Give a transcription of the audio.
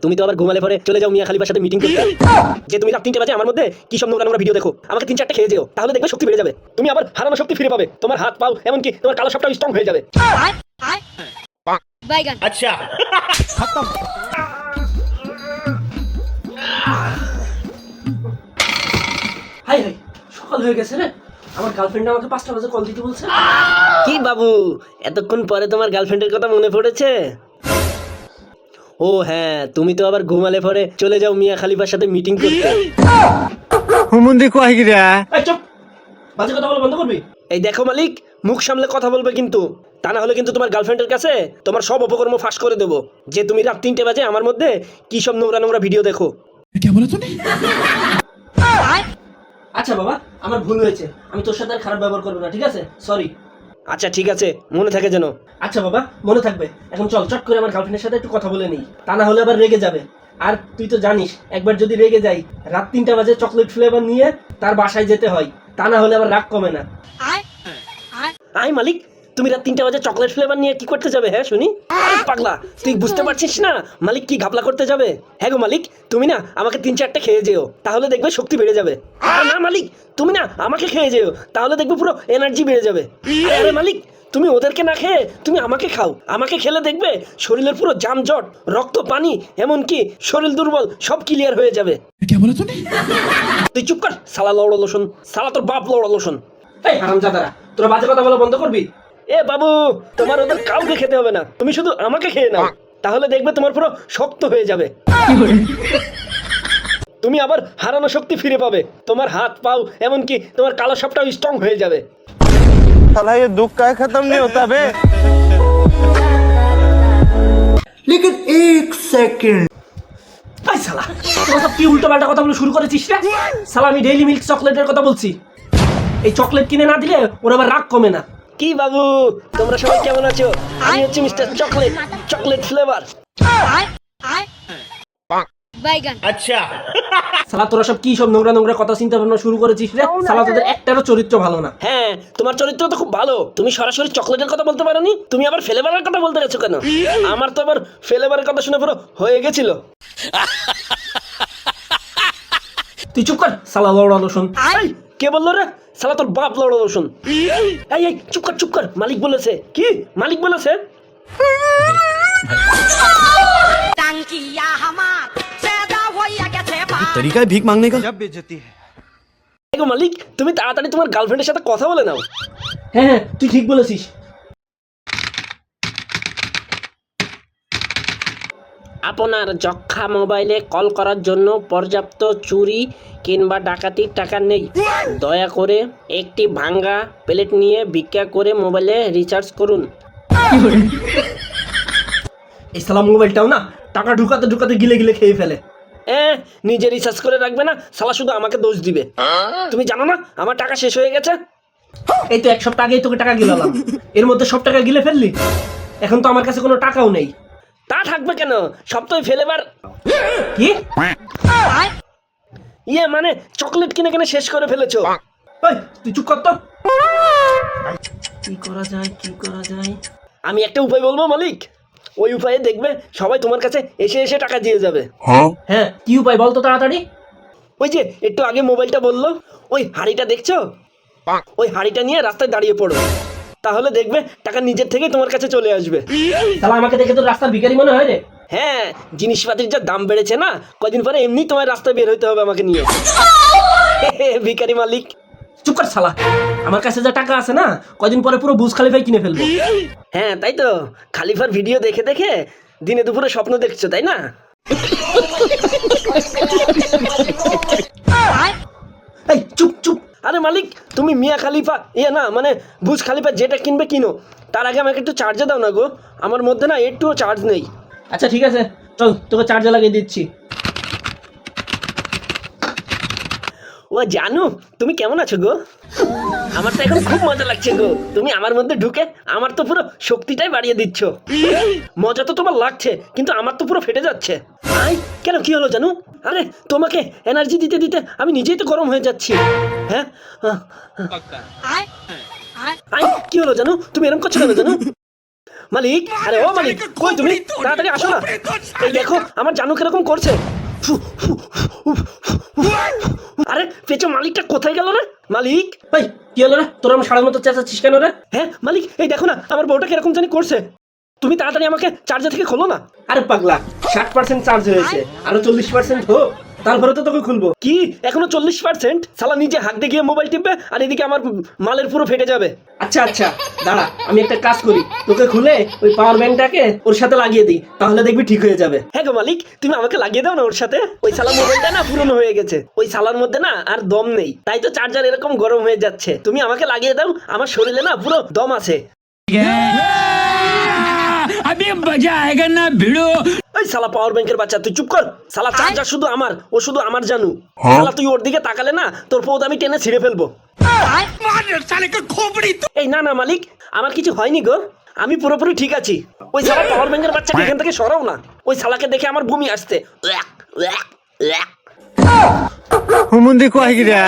তুমি তো আবার ঘুমালে পরে চলে যাও মিয়া খালিফার সাথে মিটিং করতে, যে তুমি রাত 3টে বাজে আমার মধ্যে কি সব নোংরা ভিডিও দেখো, আমাকে 3-4টা খেয়ে যেও, তাহলে দেখবে শক্তি বেড়ে যাবে। তুমি আবার হারানো শক্তি ফিরে পাবে, তোমার হাত পাও এমনকি তোমার কালো সাপটাও স্ট্রং হয়ে যাবে। আচ্ছা হাই হাই, সকাল হয়ে গেছে রে। আমার গার্লফ্রেন্ড আমাকে 5টা বাজে কল দিতে বলছে। কি বাবু, এতক্ষণ পরে তোমার গার্লফ্রেন্ডের কথা মনে পড়েছে? ও হ্যাঁ, তুমি তো আবার ঘুমালে পরে চলে যাও মিয়া খালিফার সাথে মিটিং করতে। এই চুপ, বাজে কথা বলা বন্ধ করবি। এই দেখো মালিক, মুখ সামলে কথা বলবে কিন্তু, তা না হলে কিন্তু তোমার গার্লফ্রেন্ডের কাছে তোমার সব অপকর্ম ফাঁস করে দেবো, যে তুমি রাত 3টে বাজে আমার মধ্যে কি সব নোংরা ভিডিও দেখো। আচ্ছা বাবা, আমার ভুল হয়েছে, আমি তোর সাথে আর খারাপ ব্যবহার করবো না, ঠিক আছে? সরি। আচ্ছা ঠিক আছে, মনে থাকে যেন। আচ্ছা বাবা, মনে থাকবে। এখন চল চট করে আমার গার্লফ্রেন্ডের সাথে একটু কথা বলে নিই, তা না হলে আবার রেগে যাবে। আর তুই তো জানিস, একবার যদি রেগে যাই, রাত 3টা বাজে চকলেট ফ্লেভার নিয়ে তার বাসায় যেতে হয়, তা না হলে আবার রাগ কমে না। আই মালিক, তুমি রাত 3টা বাজে চকলেট ফ্লেভার নিয়ে কি করতে যাবে? হ্যাঁ শুনি। আরে পাগলা, তুই বুঝতে পারছিস না মালিক কি ঘাপলা করতে যাবে? হ্যাঁ গো মালিক, তুমি না আমাকে 3-4টা খেয়ে যেও, তাহলে দেখবে শক্তি বেড়ে যাবে। আরে না মালিক, তুমি না আমাকে খেয়ে যেও, তাহলে দেখবে পুরো এনার্জি বেড়ে যাবে। আরে মালিক, তুমি ওদেরকে না খেয়ে তুমি আমাকে খাও, আমাকে খেলে দেখবে শরীরের পুরো জামজট, রক্ত পানি, এমনকি শরীর দুর্বল সব ক্লিয়ার হয়ে যাবে। তুই চুপ কর সালা লড় লোশন, সালা তোর বাপ লড় লোশন। এই হারামজাদারা, তোরা বাজে কথা বলা বন্ধ করবি। এ বাবু, তোমার ওদের কাউকে খেতে হবে না, তুমি শুধু আমাকে খেয়ে নাও, তাহলে দেখবে তোমার পুরো শক্ত হয়ে যাবে। তুমি আবার হারানো শক্তি ফিরে পাবে, তোমার হাত পাও এমনকি তোমার কালো সাপটাও স্ট্রং হয়ে যাবে। साला ये दुख का खत्म नहीं होता बे। लेकिन एक सेकंड, এই শালা, তোরা সব কি উল্টোপাল্টা কথা বলে শুরু করেছিস রে? শালা আমি ডেইলি মিল্ক চকলেটের কথা বলছি। এই চকলেট কিনে না দিলে ওর আবার রাগ কমে না। কি বাবু, তোমরা সবাই কেমন আছো? আমি হচ্ছে মিস্টার চকলেট, চকলেট ফ্লেভার। अच्छा শালা তোরা সব কি সব নোংরা কথা চিন্তা ভাবনা শুরু করেছিস রে? শালা তোদের একটারও চরিত্র ভালো না। হ্যাঁ, তোমার চরিত্র তো খুব ভালো, তুমি সরাসরি চকলেটের কথা বলতে পারোনি, তুমি আবার ফ্লেভারের কথা বলতে গেছো কেন? আমার তো আবার ফ্লেভারের কথা শুনে পুরো হয়ে গেছিল। তুই চুপ কর শালা লড়া লোশন। এই, কে বললো রে? শালা তোর বাপ লড় লোশন। এই এই চুপ কর, মালিক বলেছে। কি মালিক বলেছে? तरीका है भीख मांगने का। গো মালিক, তুমি তাড়াতাড়ি তোমার গার্লফ্রেন্ডের সাথে কথা বলে নাও। হ্যাঁ হ্যাঁ, তুই ঠিক বলেছিস। আপনার যক্ষা মোবাইলে কল করার জন্য পর্যাপ্ত চুরি কিংবা ডাকাতির টাকা নেই, দয়া করে একটি ভাঙ্গা প্লেট নিয়ে ভিক্ষা করে মোবাইলে রিচার্জ করুন। এই শালা মোবাইলটাও না টাকা ঢুকাতে গিলে খেয়ে ফেলে। নিজে রিচার্জ করে রাখবে না, শালা শুধু আমাকে দোষ দিবে। তুমি জানো না আমার টাকা শেষ হয়ে গেছে? এই তো 1 সপ্তাহ আগেই তোকে টাকা গিলালাম, এর মধ্যে সব টাকা গিলে ফেললি। এখন তো আমার কাছে কোনো টাকাও নেই। তা থাকবে কেন, সব তো ফেলেবার। কি? মানে চকলেট কিনে শেষ করে ফেলেছো। ওই তুই চুপ কর তো। কি করা যায়? আমি একটা উপায় বলবো মালিক, ওই উপায়ে দেখবে সবাই তোমার কাছে এসে টাকা দিয়ে যাবে। হ্যাঁ, কি উপায় বল তো তাড়াতাড়ি। ওই যে একটু আগে মোবাইলটা বললো, ওই হাড়িটা দেখছো, ওই হাড়িটা নিয়ে রাস্তায় দাঁড়িয়ে পড়ো, তাহলে দেখবে টাকা নিজের থেকে তোমার কাছে চলে আসবে। তাহলে আমাকে দেখে তো রাস্তার ভিখারি মনে হয় রে। হ্যাঁ, জিনিসপাতির যা দাম বেড়েছে না, কদিন পরে এমনি তোমার রাস্তায় বের হইতে হবে আমাকে নিয়ে। ভিখারি মালিক। চুপ কর শালা, আমার কাছে যা টাকা আছে না, কদিন পরে পুরো বুর্জ খলিফাই কিনে ফেলবো। হ্যাঁ তাই তো, খালিফার ভিডিও দেখে দিনে দুপুরে স্বপ্ন দেখছো তাই না? এই চুপ। আরে মালিক, তুমি মিয়া খালিফা না মানে বুর্জ খালিফা যেটা কিনবে কিনো, তার আগে আমাকে একটু চার্জে দাও না গো, আমার মধ্যে না একটুও চার্জ নেই। আচ্ছা ঠিক আছে, চল তোকে চার্জে লাগিয়ে দিচ্ছি। ও জানু, তুমি কেমন আছো গো? আমার তো এখন খুব মজা লাগছে গো, তুমি আমার মধ্যে ঢুকে আমার তো পুরো শক্তিটাই বাড়িয়ে দিচ্ছ। মজা তো তোমার লাগছে, কিন্তু আমার তো পুরো ফেটে যাচ্ছে। কেন, কি হলো জানু? আরে তোমাকে এনার্জি দিতে আমি নিজেই তো গরম হয়ে যাচ্ছি। হ্যাঁ, কি হলো জানু? তুমি এরকম করছো কেন জানু? মালিক, আরে ও মালিক, কই তুমি? তাড়াতাড়ি আসো না। এই দেখো আমার জানু কিরকম করছে। আরে পেছু মালিকটা কোথায় গেল রে? মালিক, ভাই কি হলো রে, তোর আমার সারার মতো চেঁচাচ্ছিস কেন রে? হ্যাঁ মালিক, এই দেখো না আমার বউটা কিরকম জানি করছে। তুমি তাড়াতাড়ি আমাকে চার্জার থেকে খোলো না। আরে পাগলা, 60% চার্জ হয়েছে, আরো 40% হোক, তারপরে তো তোকে খুলবো। কি এখনো 40%? শালা নিজে হাঁকতে গিয়ে মোবাইল টিপবে আর এদিকে আমার মালের পুরো ফেটে যাবে। আচ্ছা আচ্ছা দাঁড়া, আমি একটা কাজ করি, তোকে খুলে ওই পাওয়ার ব্যাংকটাকে ওর সাথে লাগিয়ে দিই, তাহলে দেখবি ঠিক হয়ে যাবে। হ্যাঁ গো মালিক, তুমি আমাকে লাগিয়ে দাও না ওর সাথে। ওই শালা মোবাইলটা না পুরনো হয়ে গেছে, ওই শালার মধ্যে না আর দম নেই, তাই তো চার্জার এরকম গরম হয়ে যাচ্ছে। তুমি আমাকে লাগিয়ে দাও, আমার শরীরে না পুরো দম আছে। अभी मजा आएगा ना भिड़ो। ওই শালা পাওয়ার ব্যাংকের বাচ্চা, তুই চুপ কর। শালা চার্জার শুধু আমার, ও শুধু আমার জানু। শালা তুই ওর দিকে তাকালে না তোর পৌধ আমি টেনে ছিঁড়ে ফেলবো। এই না না মালিক, আমার কিছু হয়নি গো, আমি পুরোপুরি ঠিক আছি। ওই শালা পাওয়ার ব্যাংকের বাচ্চাকে এখান থেকে সরাও না, ওই শালাকে দেখে আমার বমি আসছে। হুমুন্দি কয় গিরা